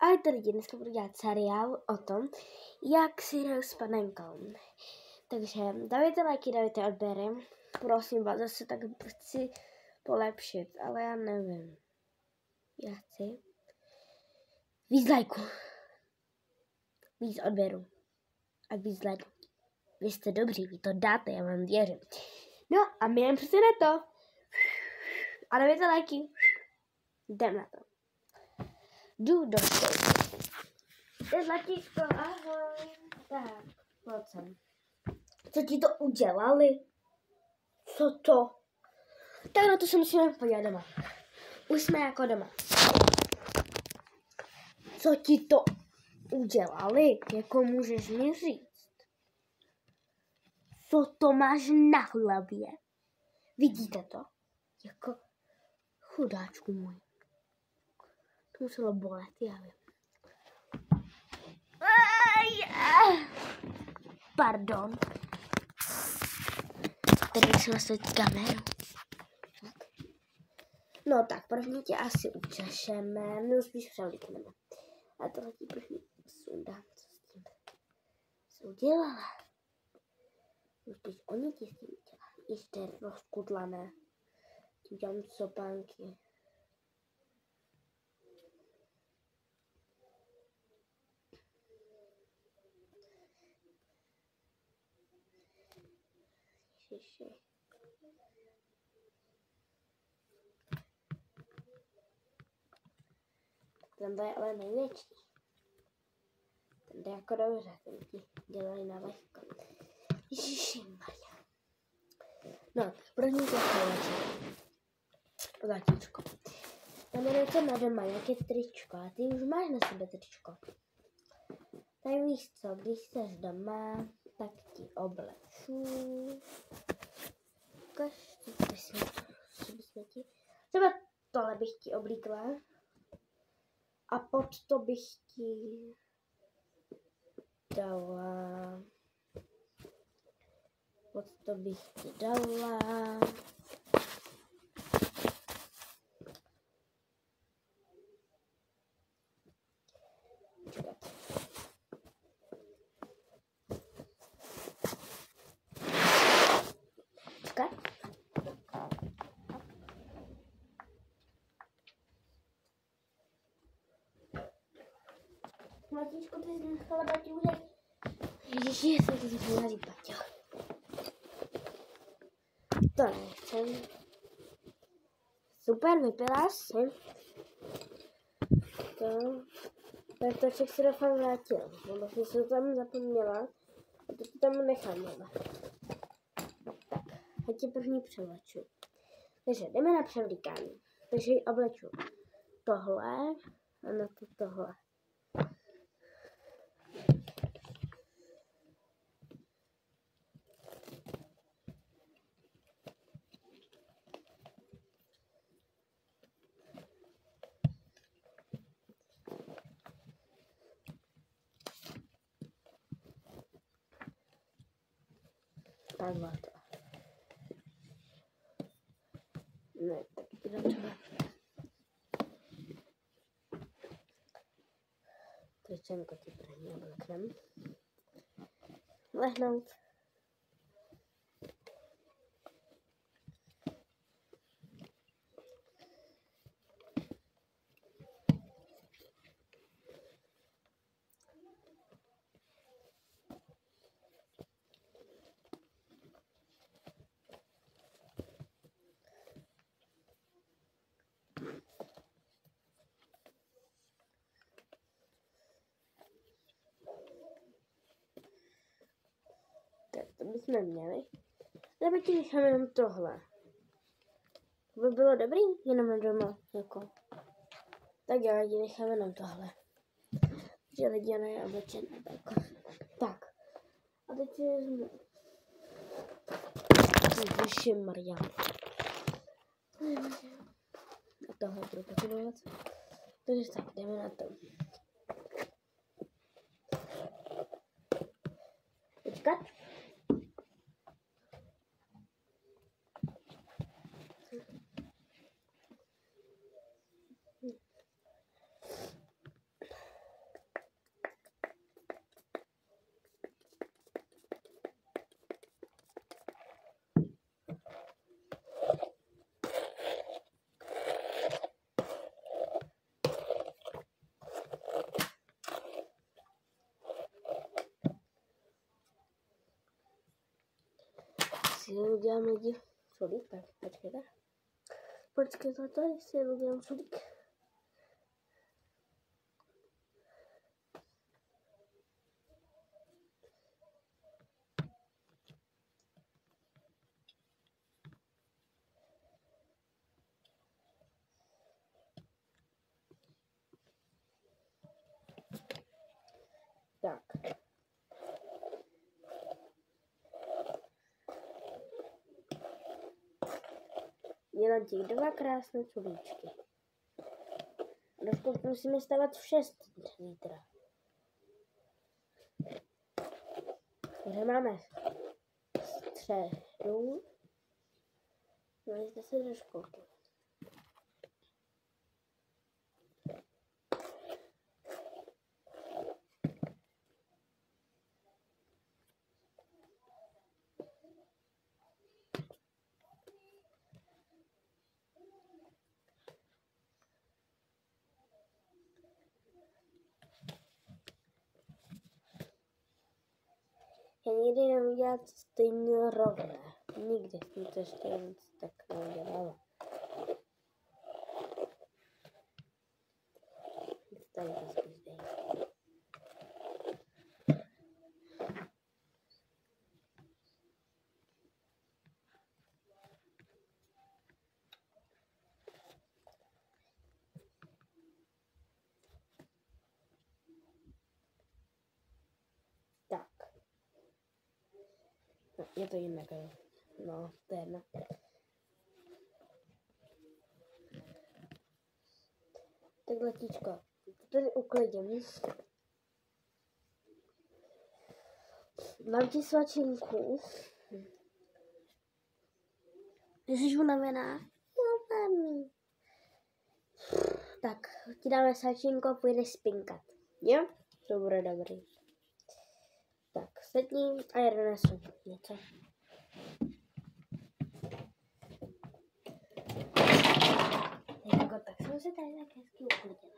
Ale tady dneska budu dělat seriál o tom, jak si hraju s panenkou. Takže dávajte lajky, dávajte odběry. Prosím vás, zase tak chci polepšit, ale já nevím. Já chci víc lajků, víc odběrů a víc lajků. Vy jste dobří, vy to dáte, já vám věřím. No a my jen přesně na to. A dávajte lajky. Jdem na to. Jdu do školky. Ty Zlatíčko, ahoj. Tak, pojď sem. Co ti to udělali? Co to? Tak na to se musíme podívat doma. Už jsme jako doma. Co ti to udělali? Jako můžeš mi říct? Co to máš na hlavě? Vidíte to? Jako chudáčku můj. To muselo bolet, já vím. Pardon. Tady bych si nastavit kameru. No tak, první tě asi učešeme, no spíš převlíkneme. A tohle ti první sundám, co s tím jsi udělala. No spíš oni ti s tím udělali, ještě rozkudlané. Tím dělám copánky. Ježiši. Ten je ale největší. Ten jde jako dobře, ten ti dělají na lehko. Ježišimarja. No, první to je Zlatíčko. Tam je na doma nějaké tričko a ty už máš na sebe tričko. Tak víš co, když jsi doma, tak ti obleču. Ukaž, co bychom ti... Třeba tohle bych ti oblíkla. A pod to bych ti dala... Pod to bych ti dala... Matíčko, ty jsi nechala baťůžek. Ježiši, jestli ty jsi měla říct baťo. To nechcem. Super, vypila jsi. Tak toček se doufám vrátil. Nebo jsi se tam zapomněla. A to ti tam nechám doma. Tak, ať ti první převleču. Takže jdeme na převlíkání. Takže ji obleču tohle a na to tohle. Takhle to. Ne, tak jdem třeba. Tričenko ti první obleknem. Lehnout. Tak to bychom měli. Nebo ti necháme jenom tohle. To by bylo dobrý, jenom na doma, jako. Tak já ti necháme jenom tohle. Že lidi je oblečené, jako. Tak. A teď si vezmu. Ježišimarja. A tohle budu potřebovat. Takže tak, jdeme na to. Počkat. si udělám lidi solík, tak počkejte. Počkejte, tady si udělám solík. Tak. Dělám těch 2 krásné čulíčky. Rozkop musíme stavat v 6 zítra. Takže máme středu. Měli jste se do školky. Já nikdy neudělat stejně rovné. Nikdy jsem to ještě nic tak neudělala. Tady to spíš dej. Tak. No, je to jinak. No, to je jedno. Tak letíčko, tady uklidím. Mám ti svačinku. Jsi unavená? Jo, mami. Tak, ti dáme svačinku a půjdeš spinkat. Jo? To bude dobrý. Tak, sedni a já donesu něco. Tak jsem se tady tak hezky uklidila.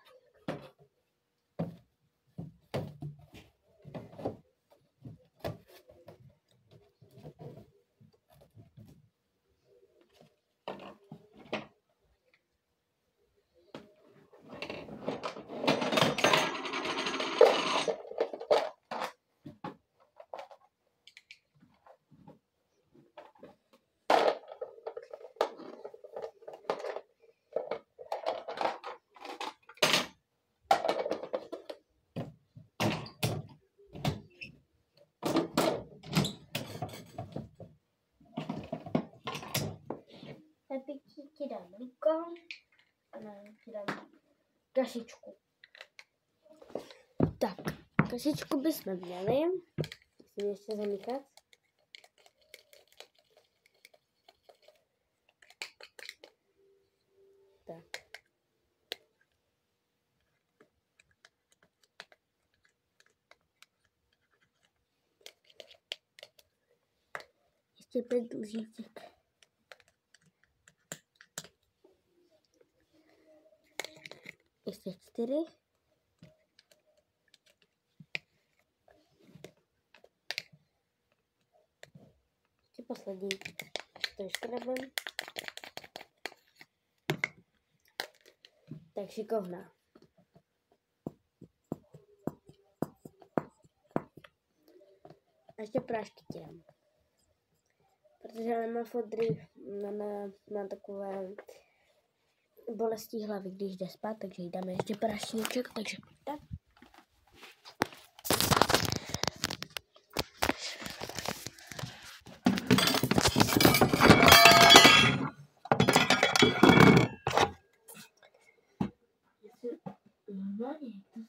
Teď ti dám mlíko a ti dám kašičku. Tak, kašičku bychom měli. Musím ještě zamíchat. Tak. Ještě 5 důžítek. Ještě 4. Ještě poslední. To je škrabem. Tak šikovná. A ještě prášky ti dám. Protože nemá fodry na takové bolestí hlavy, když jde spát, takže jí dáme ještě prašníček, takže tak. Normálně, to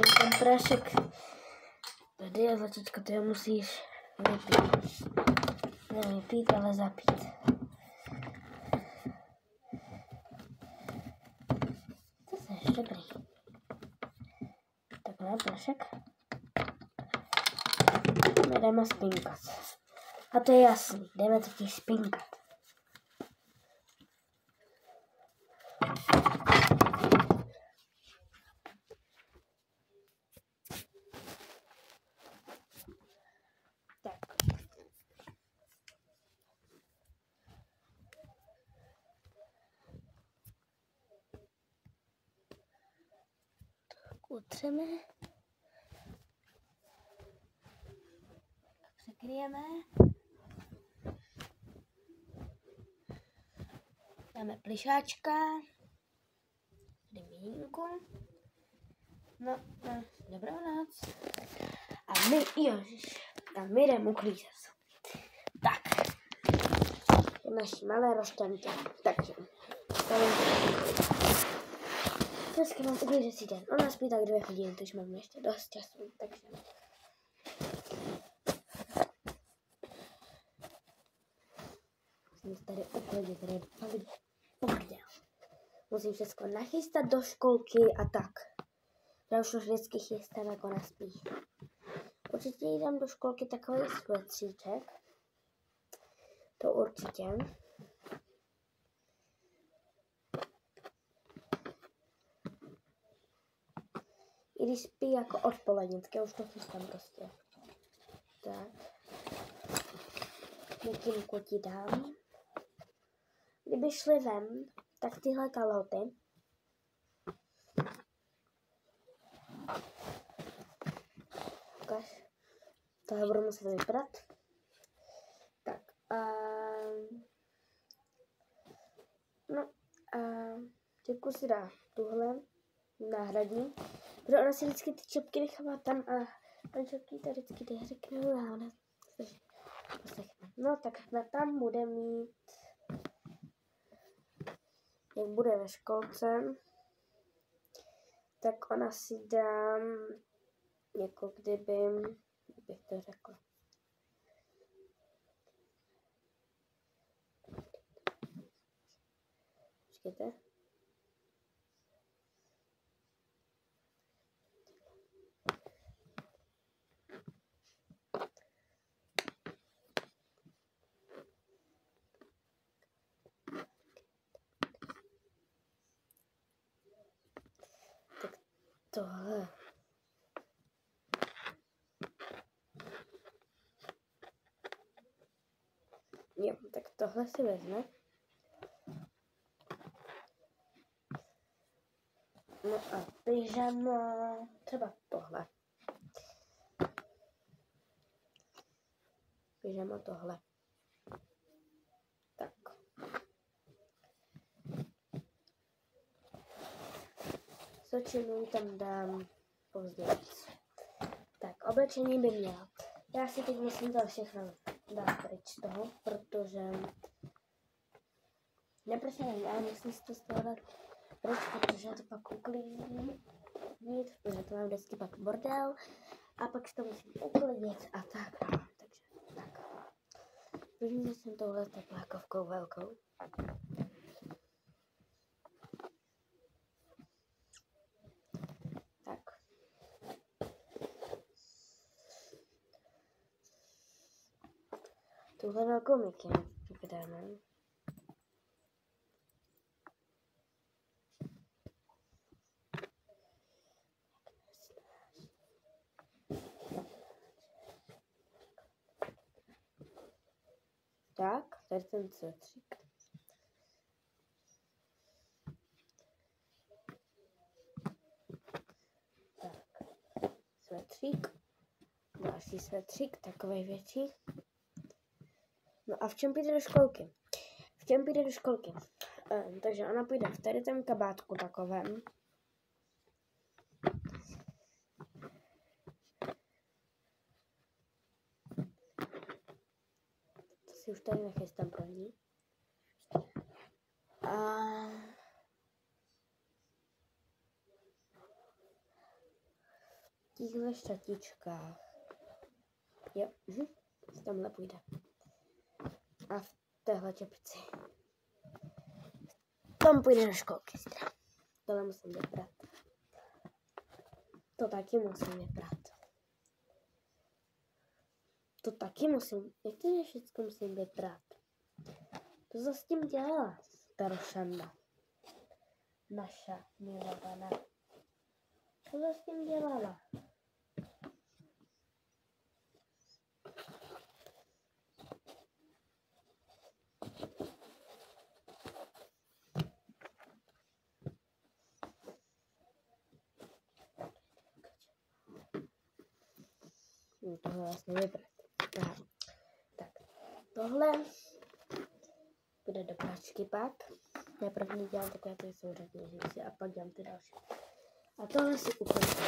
se ten prášek tady je, Zlatičko, ty ho musíš vypít. Ne vypít, ale zapít. To je dobrý. Takhle prášek. My jdeme spinkat. A to je jasný, jdeme totiž spinkat. utřeme. Překryjeme. Dáme plišáčka. Tady mínku. No, dobrou noc. A my jdeme uklízet. Tak. Naši malé rošťanky. Takže. Dneska mám uklízecí den. Ona spí tak 2 hodiny, takže mám ještě dost času. Takže. Musím tady uklidit, tady je bordel. Musím všechno nachystat do školky a tak. Já už vždycky chystám, jak ona spí. Určitě jí dám do školky takový svetříček. To určitě. I když spí jako odpoledně, tak já už to chystám prostě. Tak. Mikinku ti dám. Kdyby šli ven, tak tyhle kalhoty. Ukaž. Tohle budu muset vyprat. Tak. Děkuji si dá tuhle náhradní. Protože ona si vždycky ty čepky nechává tam a ten čepky to vždycky ty řeknu a ona poslechne. No tak na tam bude mít, jak bude ve školce, tak ona si dám, jako kdyby, jak bych to řekla. Počkejte. Tak tohle. Jo, tak tohle si vezme. No a pyžamo, třeba tohle. Pyžamo tohle. Tak. Sočinu tam dám později. Tak, oblečení by měla. Já si teď musím to všechno dát pryč z toho, protože neprosím, já musím si to z toho dát pryč, protože já to pak uklidím, protože to mám vždycky pak bordel a pak si to musím uklidit a tak. Takže tak. První jsem touhle teplákovkou velkou. Tak. Tuhle velkou mikinu dáme. Tak, tady ten svetřík. Tak, svetřík. Další svetřík, takový větší. No a v čem půjde do školky? V čem půjde do školky? Takže ona půjde v tady tom kabátku takovém. To si už tady nachystám pro ní. A v těchto šatičkách. Jo, tamhle půjde. A v téhle čepici. Tam půjde do školky. Tohle musím vybrat. To taky musím vybrat. To taky musím. Jak to všechno musím vybrat? To co s tím dělala ta Rošanda? Naša milovaná. To co s tím dělala? tohle vlastně vybrat. Aha. Tak, tohle bude do pračky pak. Já první dělám takové ty souřadní říci a pak dělám ty další. A tohle si ukončím.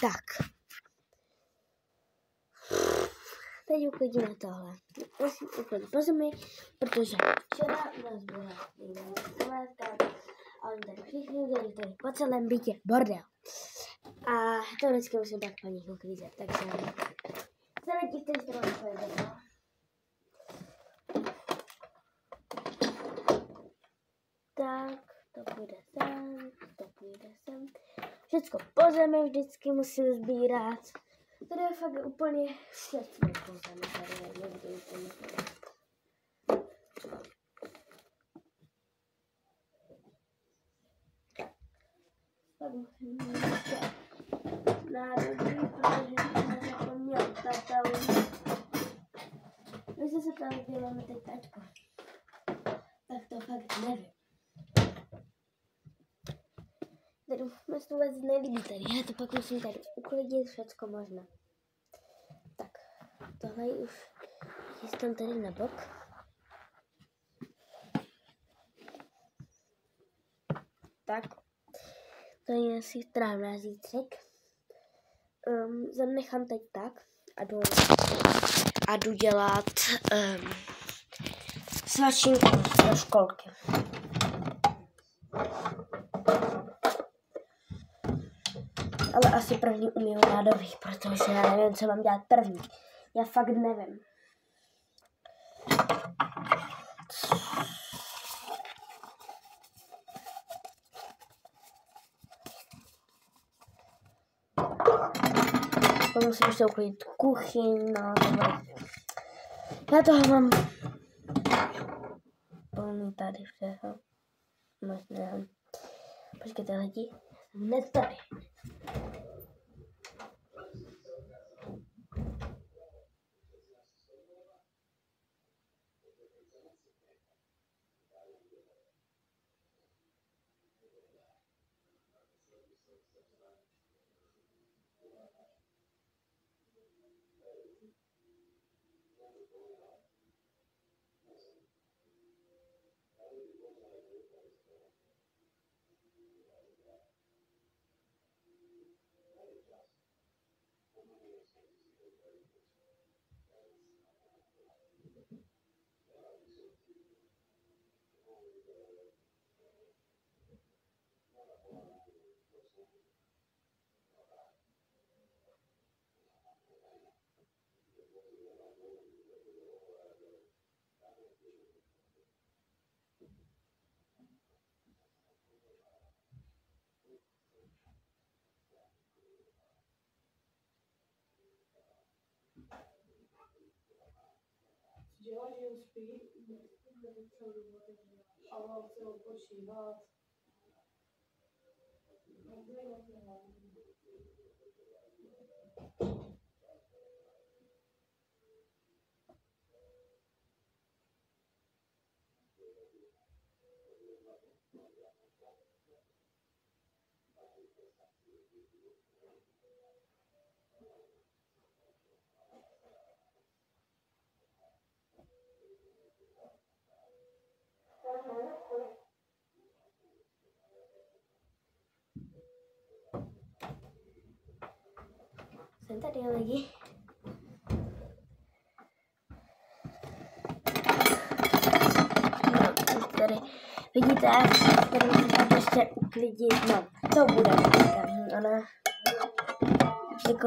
Tak. Teď uklidíme tohle. Musím uklidit po zemi, protože včera u nás byla kamarádka a oni tady všichni udělali tady po celém bytě bordel. A to vždycky musím tak po nich uklízet, takže zaradíte, že to svoje bordel. Tak, to půjde sem, to půjde sem. Všecko po zemi vždycky musím sbírat. Tady je fakt úplně všechno po zemi, tady je někdy úplně. Tak musím ještě nádobí, protože jsem zapomněl tatou. My jsme se tady děláme teď tačko. Tak to fakt nevím. Tady mi to vůbec nelíbí tady, já to pak musím tady uklidit všecko možné. Tak, tohle už chystám tady na bok. Tak, to je asi strává na zítřek. Zanechám teď tak a jdu dělat svačinku do školky. Ale asi první umiju nádobí, protože já nevím, co mám dělat první. Já fakt nevím. Musím ještě uklidit kuchyň, no tohle. Já toho mám plný tady všeho. Možná. Počkejte lidi, hned tady. Dělá, že uspí, ale on se odpočívat. Jsem tady lidi. No, tady vidíte, tady musím ještě uklidit. No, to bude dneska.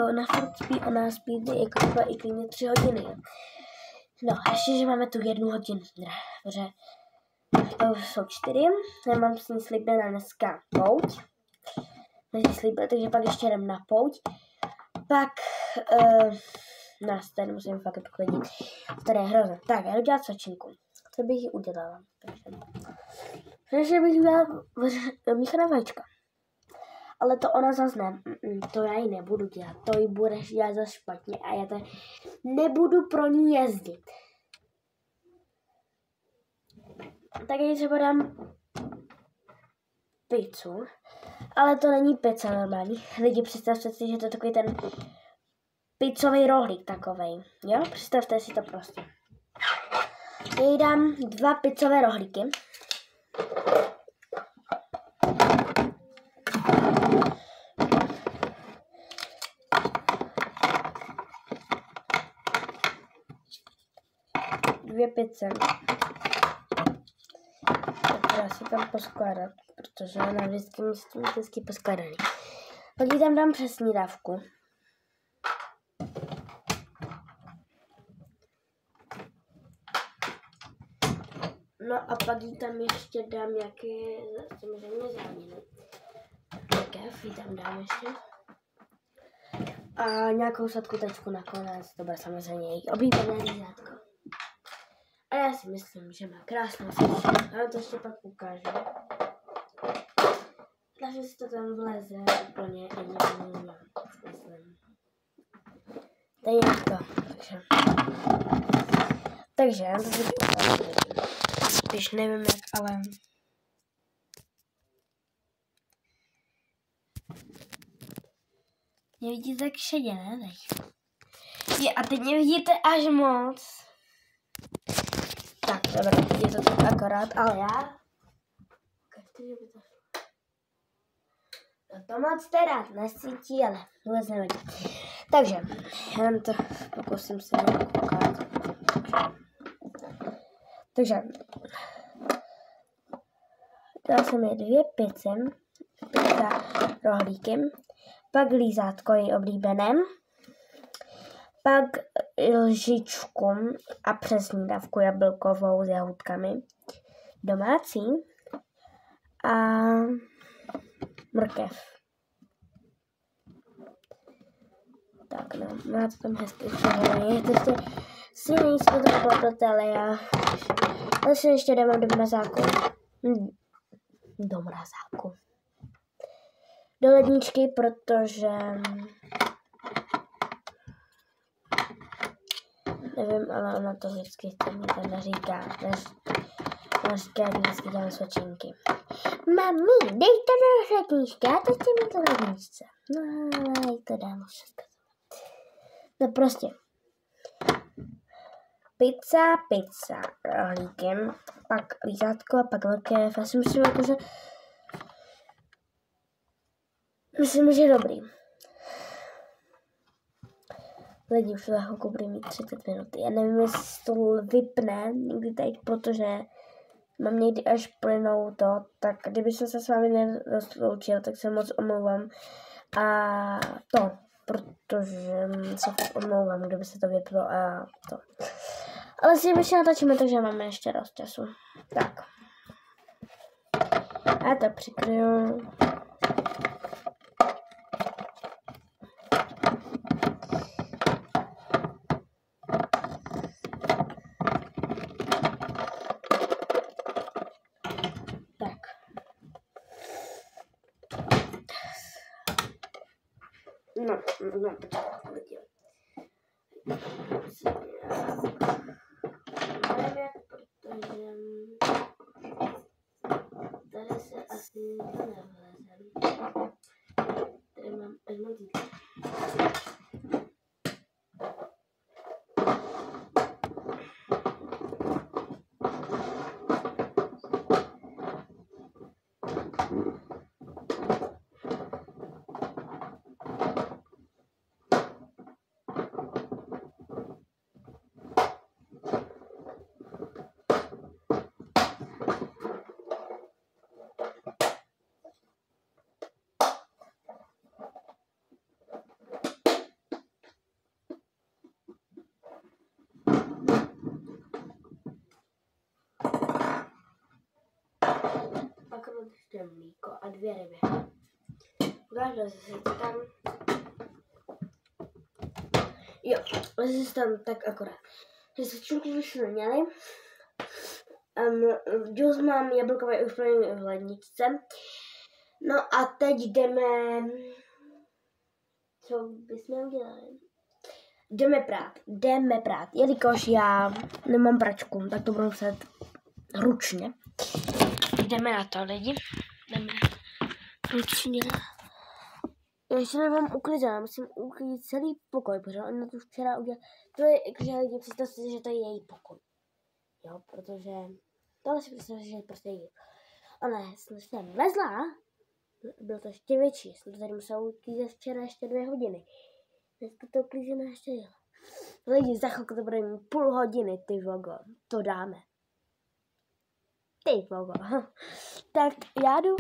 Ona furt spí, ona spí jako třeba i klidně 3 hodiny. No, ještě, že máme tu 1 hodinu, protože to už jsou 4. Já mám s ní slíbená dneska pouť. Takže pak ještě jdem na pouť. Pak nás tady musím fakt uklidit. Tady je hrozné. Tak, já jdu dělat svačinku. Co bych ji udělala? Takže bych udělala míchaná vajíčka. Ale to ona zase ne. To já ji nebudu dělat. To ji budeš dělat zase špatně. A já tady nebudu pro ní jezdit. Tak já třeba dám pizzu. Ale to není pizza normální. Lidi, představte si, že to je takový ten pizzový rohlík takovej, jo? Představte si to prostě. Já dám 2 pizzové rohlíky. Dvě pizze. Tak si tam poskládat, protože ona vždycky musí mít hezky poskládaný. Pak ji tam dám přes snídavku. No a pak ji tam ještě dám nějaké samozřejmě zeleniny. Mrkev ji tam dám ještě. A nějakou sladkou tečku nakonec, to bude samozřejmě její oblíbené lízátko. A já si myslím, že má krásnou chuť. Ale to ještě pak ukážu. Takže si to tam vleze úplně ideálně, myslím. To je to, takže já to si ukážu. Když nevím jak, ale... Mě vidíte tak šedě, ne? A teď mě vidíte až moc. Tak, dobré, je to tak akorát, ale já... No to moc teda nesvítí, ale vůbec nevadí. Takže, já to pokusím se nějak ukázat. Takže, dal jsem je 2 pizze, pizza rohlíky, pak lízátko je oblíbené, pak lžičku a přes snídavku jablkovou s jahůdkami, domácí a mrkev. Tak no, má to tam hezky přeholený. To ještě si nejsme to platote, ale já zase ještě dám do mrazáku. Do mrazáku. Do ledničky, protože nevím, ale ona to vždycky tam neříká. Ona říká, že vždycky dělám svačinky. Mami, dej to do ledničky, já teď mi to do ledničce. No, ale to dám všechno. No prostě. Pizza, rohlíkem, pak lízátko a pak mrkev. Já si myslím, že myslím, že je dobrý. Lidi už za chvilku bude mít 30 minut. Já nevím, jestli to vypne někdy teď, protože mám někdy až plynou to, tak kdyby jsem se s vámi nerozloučil, tak se moc omlouvám. A to, protože se omlouvám, kdyby se to vyplo a to. Ale si ještě natočíme, takže máme ještě dost času. Tak. Já to přikryju. No, počkej. Tady se asi nevlezem. Tady mám edmodík. Pak ještě mlíko a 2 ryby. Ukážu si to tam. Jo, si tam tak akorát. Že se čunky vyšměli. Džus mám jablkové už v ledničce. No a teď jdeme... Co bychom udělali? Jdeme prát. Jelikož já nemám pračku, tak to budu muset ručně. Jdeme na to, lidi. Jdeme ručně. Já ještě nemám uklidila, musím uklidit celý pokoj, protože ona to včera udělala. To je, jakože lidi, představte si, že to je její pokoj. Jo, protože tohle si představte, že je prostě její. Ona jsem vezla, bylo to ještě větší, jsem to tady musela uklidit včera ještě 2 hodiny. Dneska to uklízené ještě dělá. Lidi, za chvilku to bude mít půl hodiny, ty vogo, to dáme. Ty vogo. Tak já jdu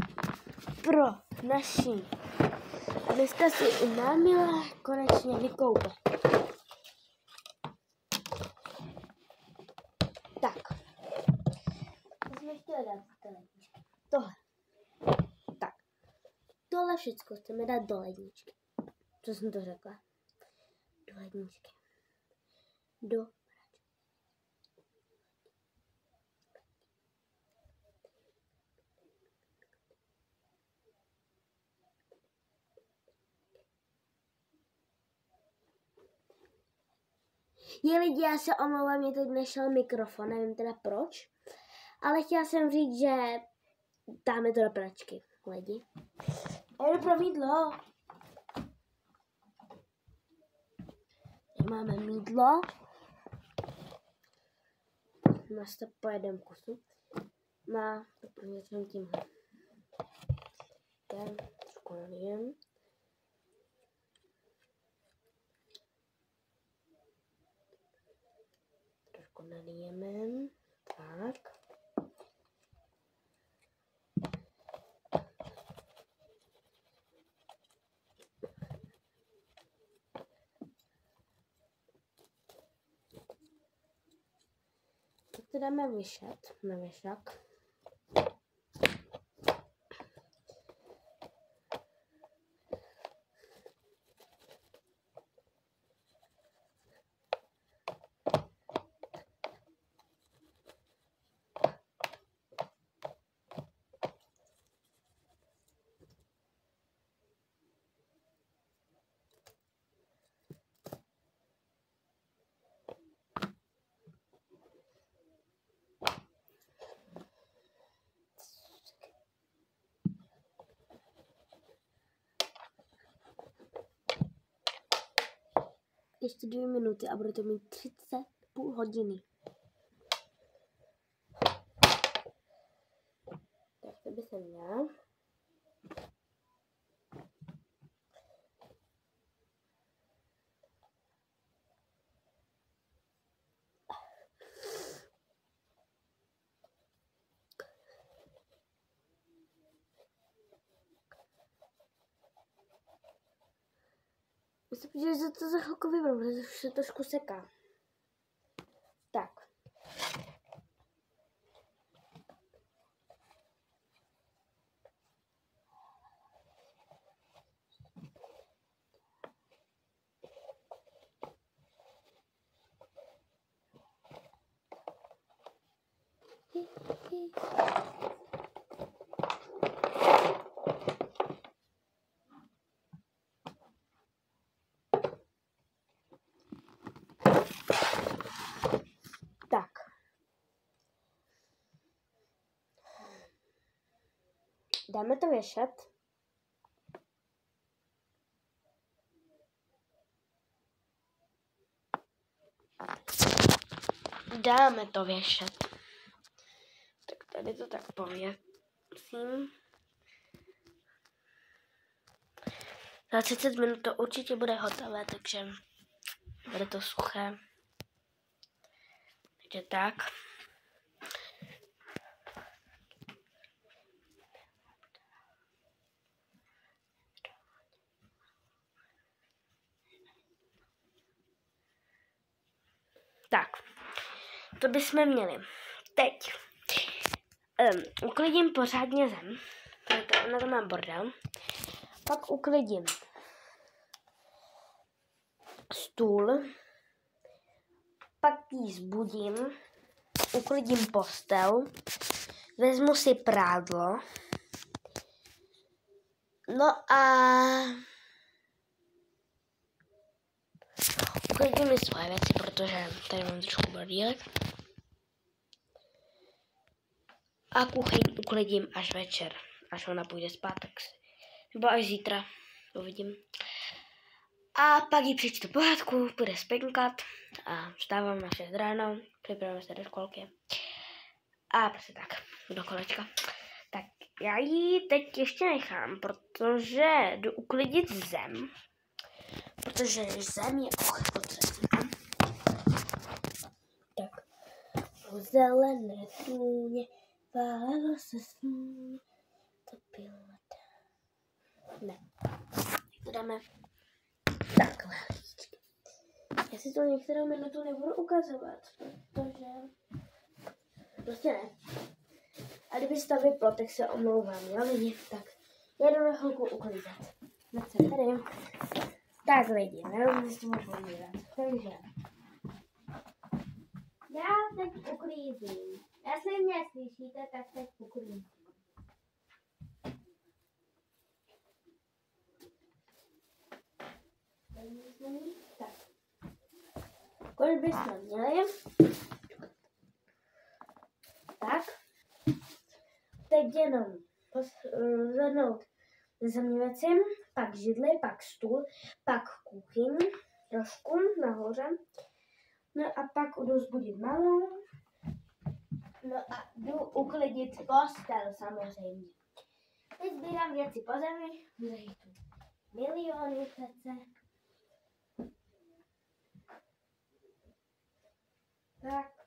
pro naší. A dneska si i Námila konečně vykoupe. Tak. Co jsme chtěli dát do ledničky? Tohle. Tak. Tohle všechno chceme dát do ledničky. Co jsem to řekla? Do ledničky. Do lidi, já se omlouvám, mě teď nešel mikrofon, nevím teda proč, ale chtěla jsem říct, že dáme to do pračky, lidi. A jdu pro mýdlo. Máme mýdlo. Máš to po jednom kusu. Má to prvně tímhle. Ten trošku nalijem. Trošku nalijeme. Tak. Tak to dáme vyšat na věšak. Ještě 2 minuty a bude to mít 30 půl hodiny. Tak to by se měla. Myslím, že to za chvilku vybrám, protože už se trošku seká. Tak. Tak. Dáme to věšet. Dáme to věšet. Tak tady to tak pověsím. Za 30 minut to určitě bude hotové, takže bude to suché. Takže tak. Tak, to bychom měli. Teď uklidím pořádně zem, protože na to mám bordel. Pak uklidím stůl, pak ji zbudím, uklidím postel, vezmu si prádlo, no a uklidím mi svoje věci, protože tady mám trošku bordílek. A kuchyň uklidím až večer, až ona půjde zpátek. Nebo až zítra. Uvidím. A pak jí přečtu pohádku, půjde spinkat a vstávám na 6 ráno, připravím se do školky. A prostě tak, do kolečka. Tak já ji teď ještě nechám, protože jdu uklidit zem. Protože zem je potřebná. Tak, po zelené trůně válelo se slůň, topilo ne. To dáme takhle. Já si to některou minutu nebudu ukazovat, protože prostě ne. A kdyby to vyplo, tak se omlouvám, jo lidi? Tak já jdu na chvilku uklízet. Na co tady? Tak lidi, nevím, jestli můžu podívat. Takže já teď uklízím. Jestli mě slyšíte, tak teď uklízím. Tak. Kolik bychom měli? Tak. Teď jenom zvednout zemní věci, pak židli, pak stůl, pak kuchyň, trošku nahoře. No a pak jdu vzbudit malou. No a jdu uklidit postel samozřejmě. Teď sbírám věci po zemi, bude tu miliony přece. Tak.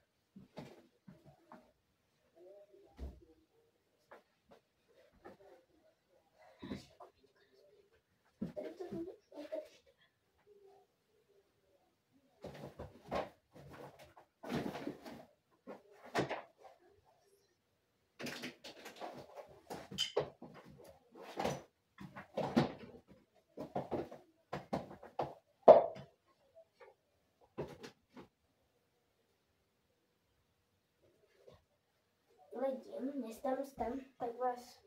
Lidi, jestli jste, tak vás,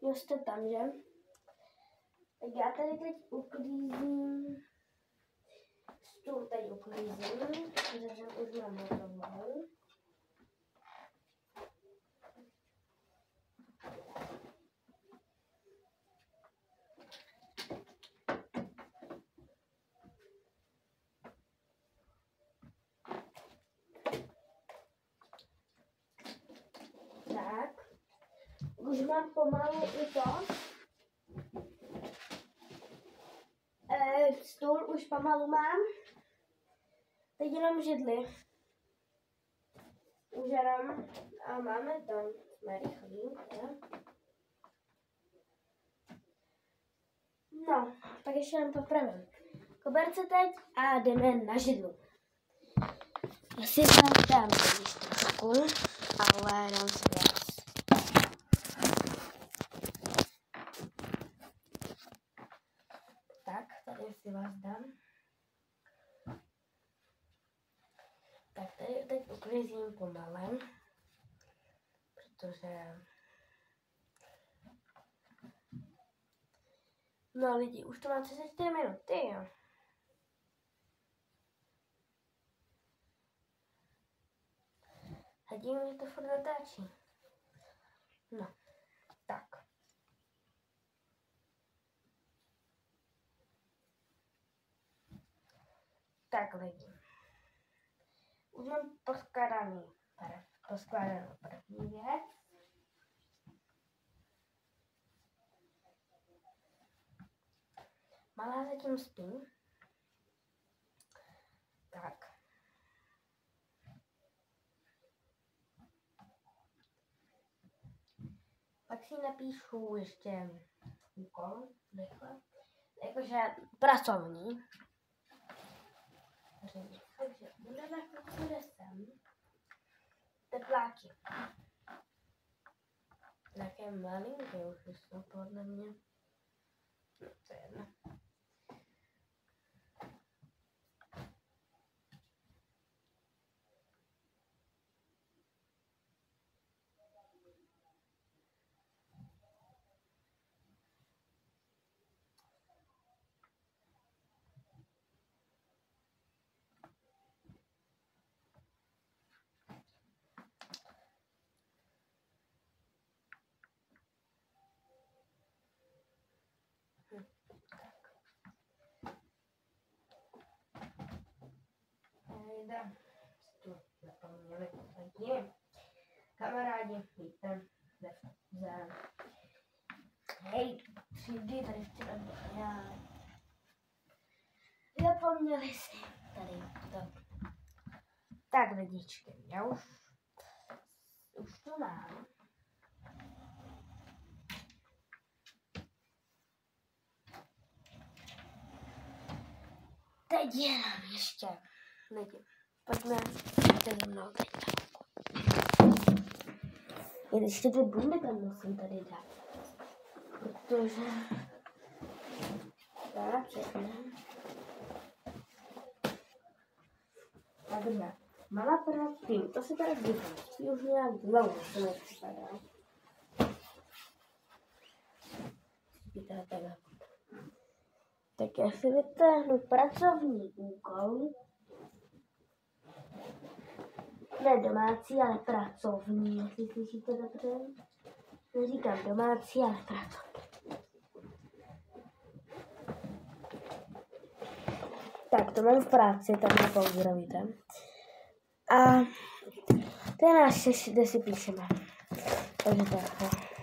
jo jste tam, že? Tak já tady teď uklízím, stůl teď uklízím, protože už mám hotovou. Tak, už mám pomalu i to. Stůl už pomalu mám. Teď jenom židli. Už jenom. A máme to. Jsme rychlí. No, tak ještě jenom popravím koberce teď a jdeme na židlu. Já si tam dám teď trošku, ale dám si víc. Tak, tady si vás dám. Tak tady teď uklízím pomalem, protože... No lidi, už to má 34 minut, jo. A dívám, že to furt natáčí. No, tak. Tak lidi. Už mám poskládanou první věc. Malá zatím spí. Tak. Pak si napíšu ještě úkol, rychle. Jakože pracovní. Takže bude sem. Tepláky. Nějaké malinké už jsou podle mě. No, to je jedno. teda tu zapomněli taky. Kamarádi, víte, za hej, třídy tady chci odběrat. Zapomněli si tady to. Tak lidičky, já už to mám. Teď jenom ještě lidi. Pojďme se mnou teď. Ještě ty bundy tam musím tady dát. Protože tak všechno. Takže malá první, to se tady dívat. Už nějak dlouho se mi připadá. Tak já si vytáhnu pracovní úkol. Ne domácí, ale pracovní, jestli slyšíte dobře. Neříkám domácí, ale pracovní. Tak, to mám v práci, tam na pauzu, víte. A to je náš sešit, kde si píšeme. Takže tak.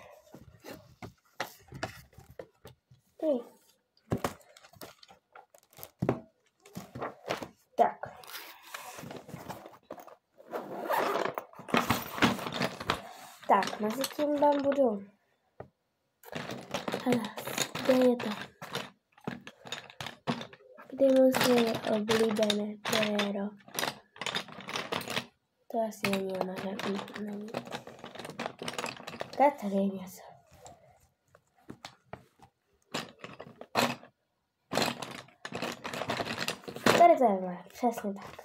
Tak. Tak, mezi tím vám budu. Hele, kde je to? Kde moje oblíbené péro? To asi není ona, není. Tak tady je něco. Tady to je moje, přesně tak.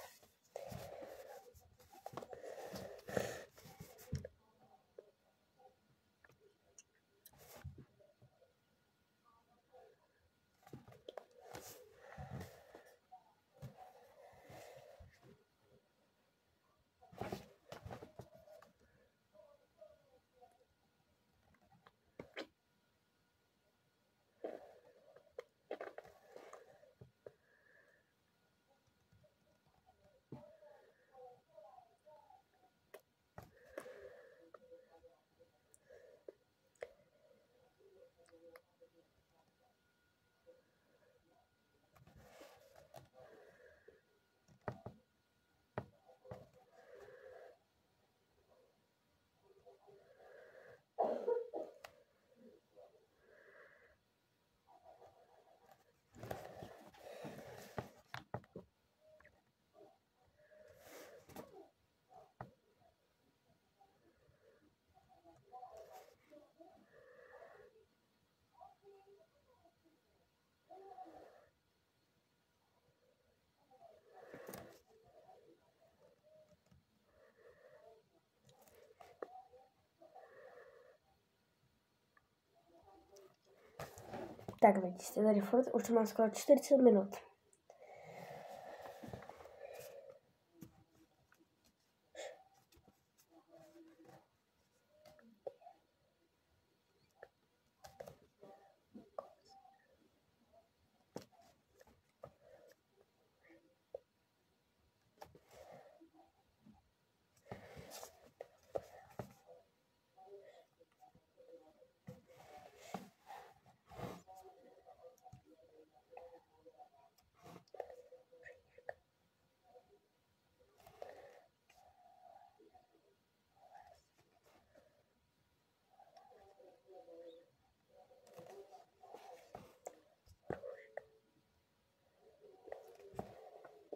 Tak vidíte, tady furt už mám skoro 40 minut.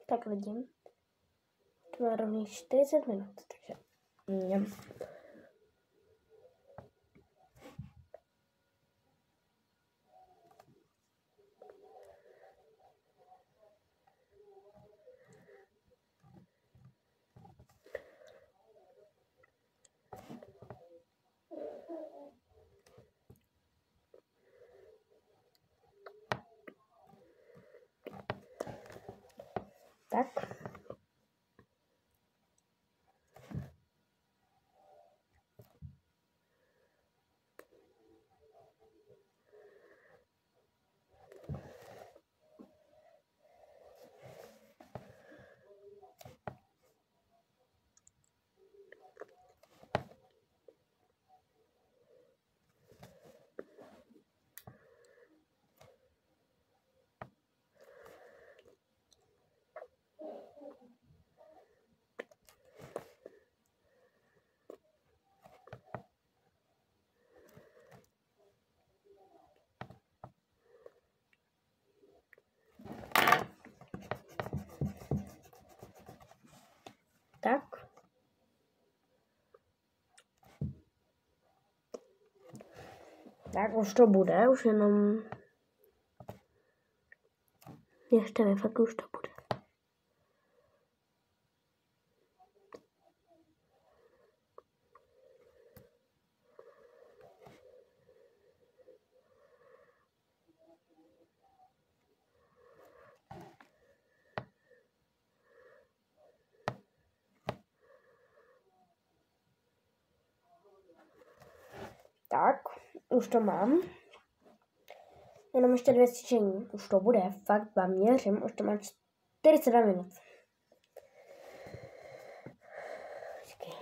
Tak vidím. To má rovně 40 minut, takže tak. Tak. Tak už to bude, už jenom ještě mi fakt už to bude. Tak, už to mám. Jenom ještě 2 cvičení. Už to bude, fakt vám měřím, už to mám 42 minut. Počkej.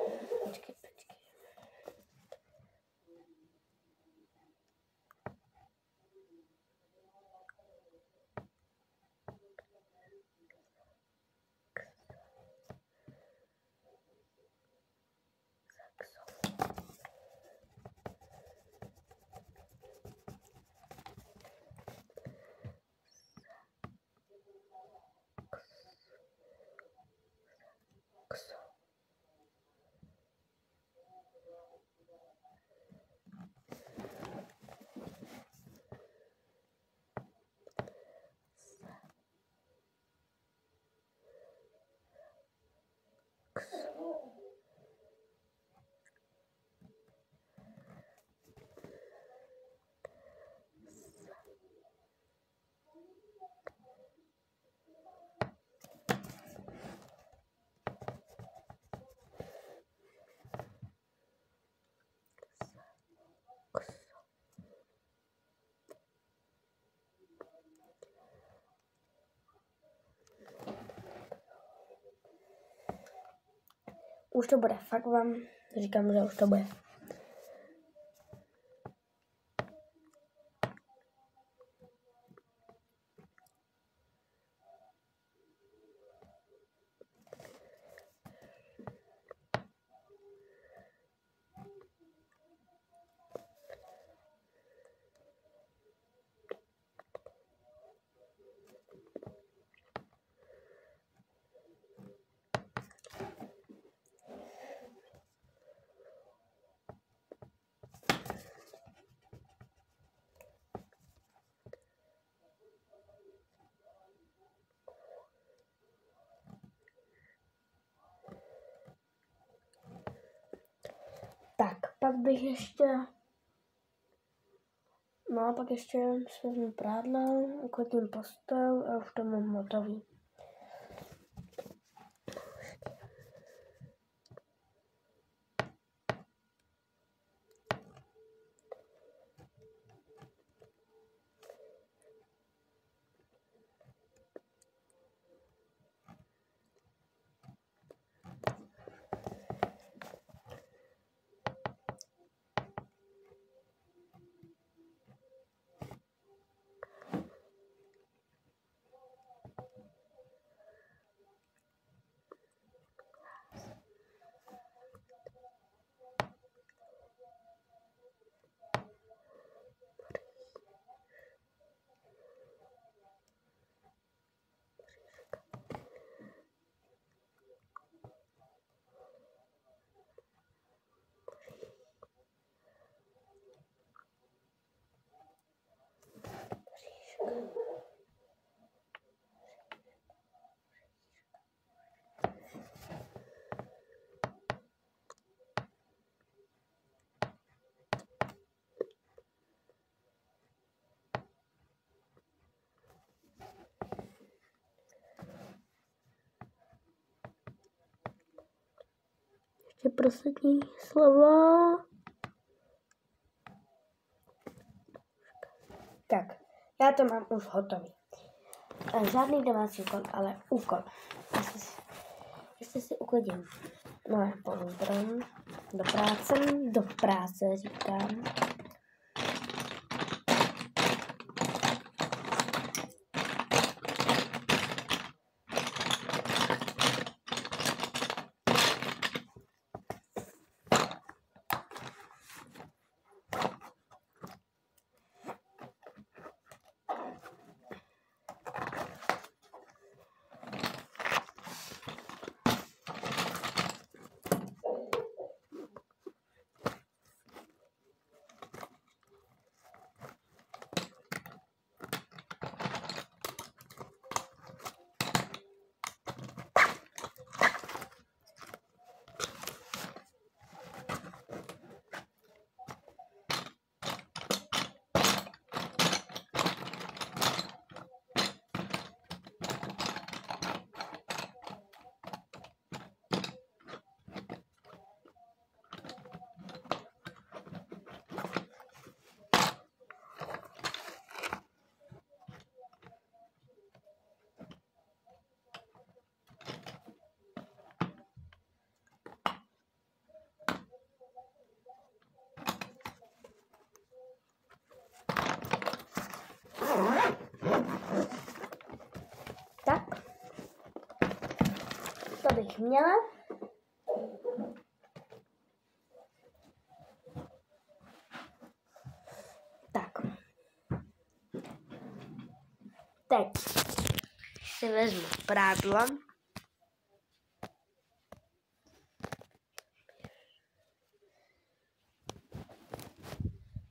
Už to bude, fakt vám říkám, že už to bude. Tak, pak bych ještě... No, pak ještě svezmu prádla, uklidím postel a už to mám hotový. Ještě poslední slovo. Tak, já to mám už hotový. Žádný domácí úkol, ale úkol. Ještě si uklidím moje pouzdro. Do práce říkám. Tak. To bych měla. Tak. Teď si vezmu prádlo.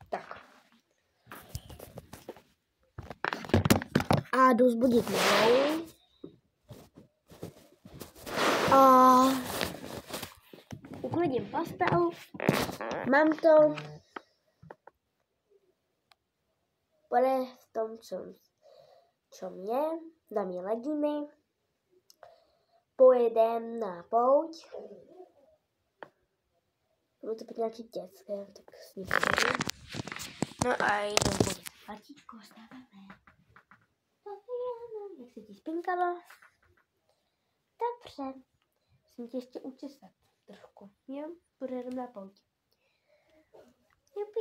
Tak. A jdu zbudit malou. A uklidím postel. Mám to. Bude v tom, co mě. Dám jí legíny. Pojedem na pouť. Bude to být nějaký dětské, tak s ním půjdu. No a jdem budit. Patíčko, stáváme. Jak se ti spinkalo? Dobře. Musím tě ještě učesat trošku. Jo? Pojedem na pouť. Jupi,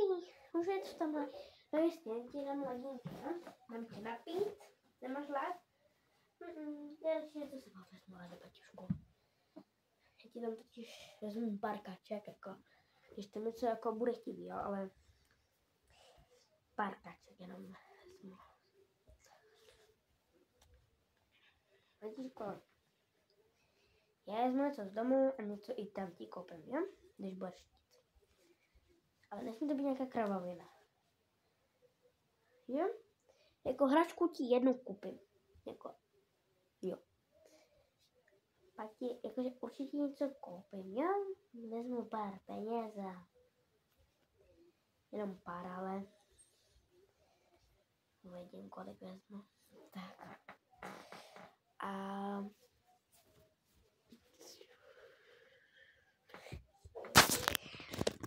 můžu jít v tomhle. No jasně, ti dám legínky, no? Mám tě napít? Nemáš hlad? Já ti něco se vezmu, ale Paťušku. Já ti tam totiž vezmu pár kaček, jako, když tam něco jako bude chtít, jo, ale pár kaček jenom vezmu. Paťuško, já vezmu něco z domu a něco i tam ti koupím, jo, když budeš chtít. Ale nesmí to být nějaká kravavina. Jo? Jako hračku ti jednu koupím. Jako, jo. Pak ti, jakože určitě něco koupím, jo? Vezmu pár peněz a jenom pár, ale uvidím, kolik vezmu. Tak. A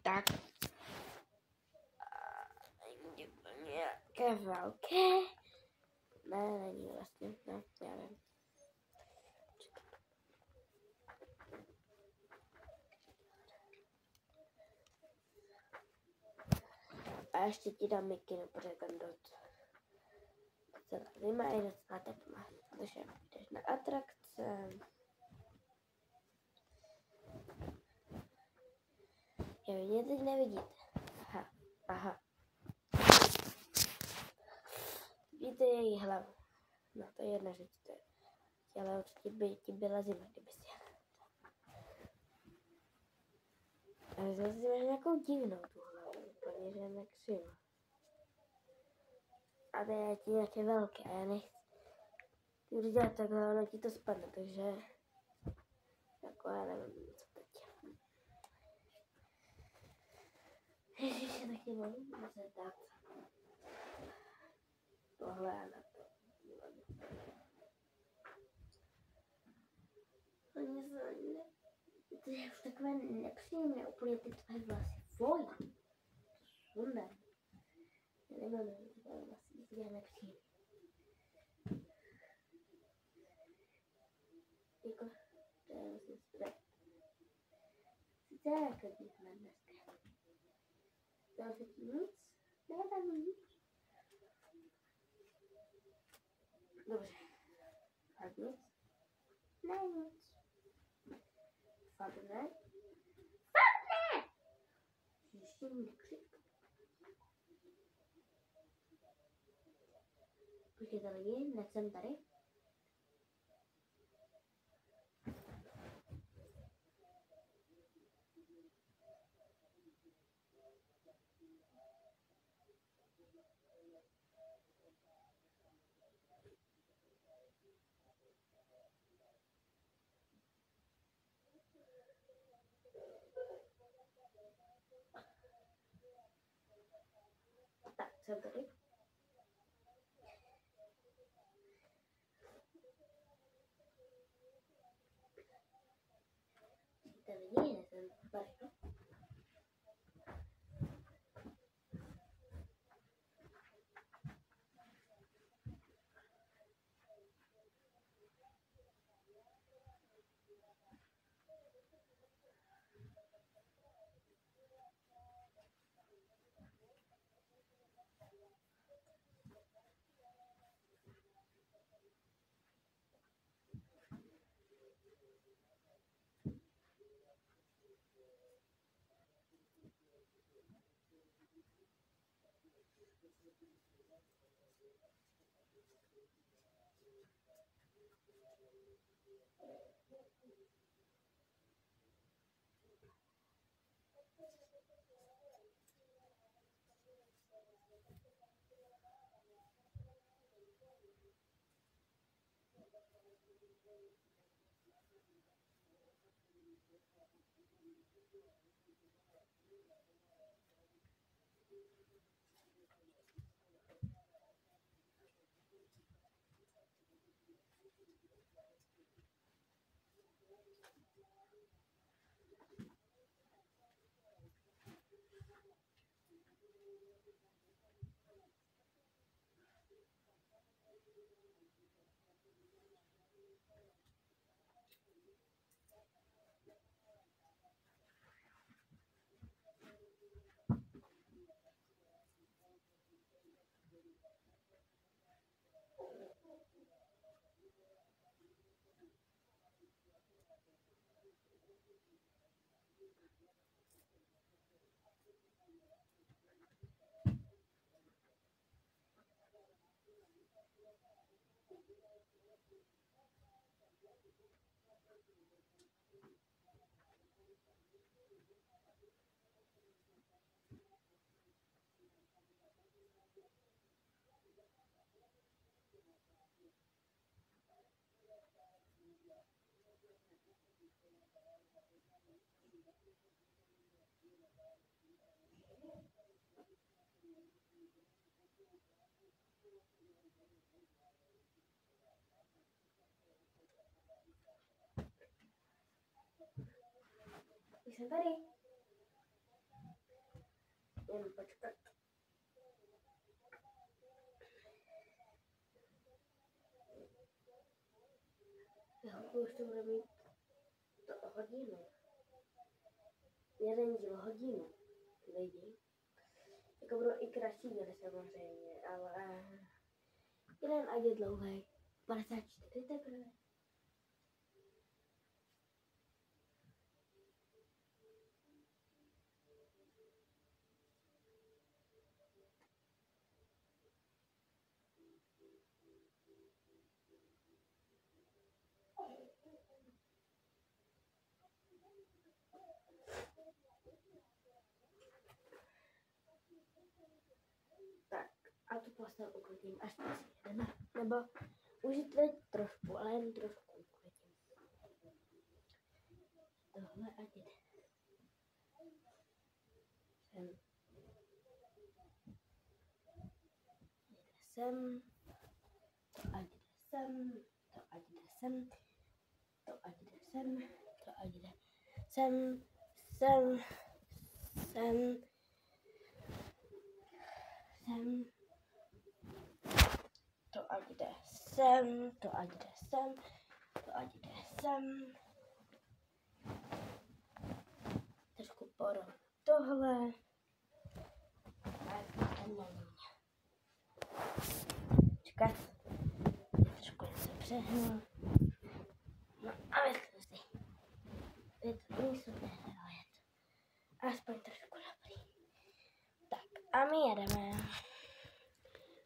tak. Nějaké velké. Ne, není vlastně, no, já vím. A ještě ti dám mikinu, protože tam docela zima je docela teplá. Takže jdeš na atrakce. Jo, mě teď nevidíte. Aha. Vidíte její hlavu. No, to je jedna věc. Ale určitě by ti byla zima, kdyby si jela. Ale zase máš nějakou divnou tu hlavu. Úplně, že je nekřivo. A to je ti nějaké velké a já nechci. Ty když dělat takhle, ono ti to spadne, takže jako já nevím, co teď. Ježiši, tak tě bolí, se tak. Tohle a na to. To je už takové nepříjemné, úplně ty tvoje vlasy. Fuj, sundaj. Já nemám tvoje vlasy, to je nepříjemné. Jako, to je vlastně spray. Sice jako divné dneska. Dám se ti nic? Nedám nic. Dobře. Fakt nic? Ne, nic. Fakt ne? Fakt ne! Ještě mi nekřik. Počkejte lidi, hned jsem tady. Tak, jsem tady. Počkejte lidi, hned jsem tady. Jsem tady. Jen počkat. Už to bude mít hodinu. Jeden díl hodinu. Lidi. Jako budou i kratší díly samozřejmě, ale jeden ať je dlouhý. 54 teprve. Tak a tu postel uklidím, až přijedeme. Nebo už teď trošku, ale jen trošku uklidím. Tohle ať jde. Sem. Jde sem. To ať jde sem. To ať jde sem. To ať jde sem. To ať jde sem. Sem. Sem. Sem. To ať jde sem. To ať jde sem. To ať jde sem. Trošku porovnat tohle. Čekat. Trošku se přehnul. No a vysknu si. Nejsou nehrát. Aspoň trošku dobrý. Tak a my jedeme.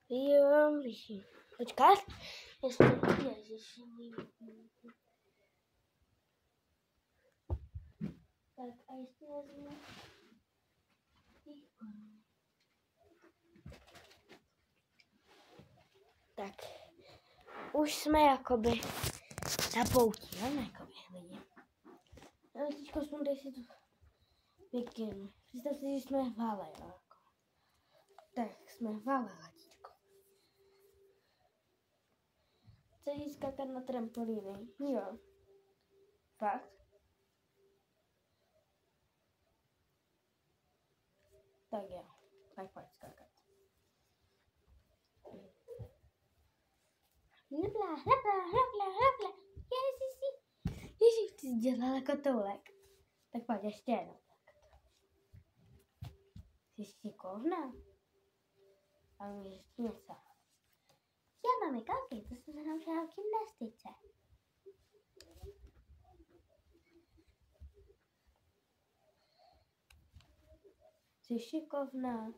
Jo, blíží. Počkat. Ještě ježiši můj. Tak a ještě vezmu. Tak, už jsme jakoby na pouti, no, jakoby lidi. Ale teďko sundej si tu mikinu. Představ si, že jsme v hale, jo, jako. Tak, jsme v hale, latíčko. Chceš jít skákat na trampolíny? Jo. Fakt? Tak jo, tak pojď skákat. Hlepla, hlepla, hlepla, hlepla. Ježiši, ty jsi dělala kotoulek. Tak pojď ještě jednou. Jsi šikovná. A umíš něco. Já máme koukej, to jsem se naučila v gymnastice. Jsi šikovná.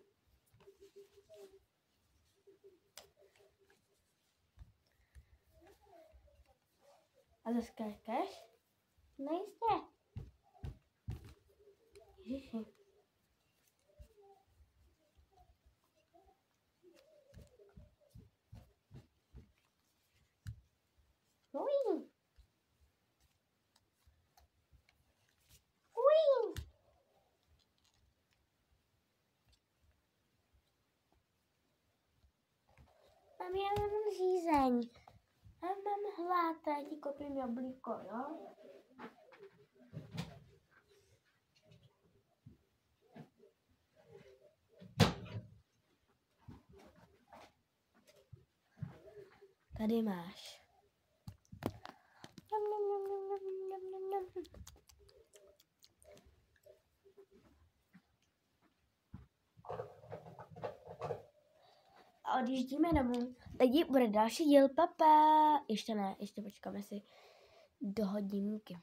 A zaskáčeš? No jistě. Ježiši. Uj. Uj. Mami, já mám žízeň. A mám hlad, já ti koupím jablíko, jo? Tady máš. A odjíždíme domů. Teď bude další díl, papa. Ještě ne, ještě počkáme si do hodinky.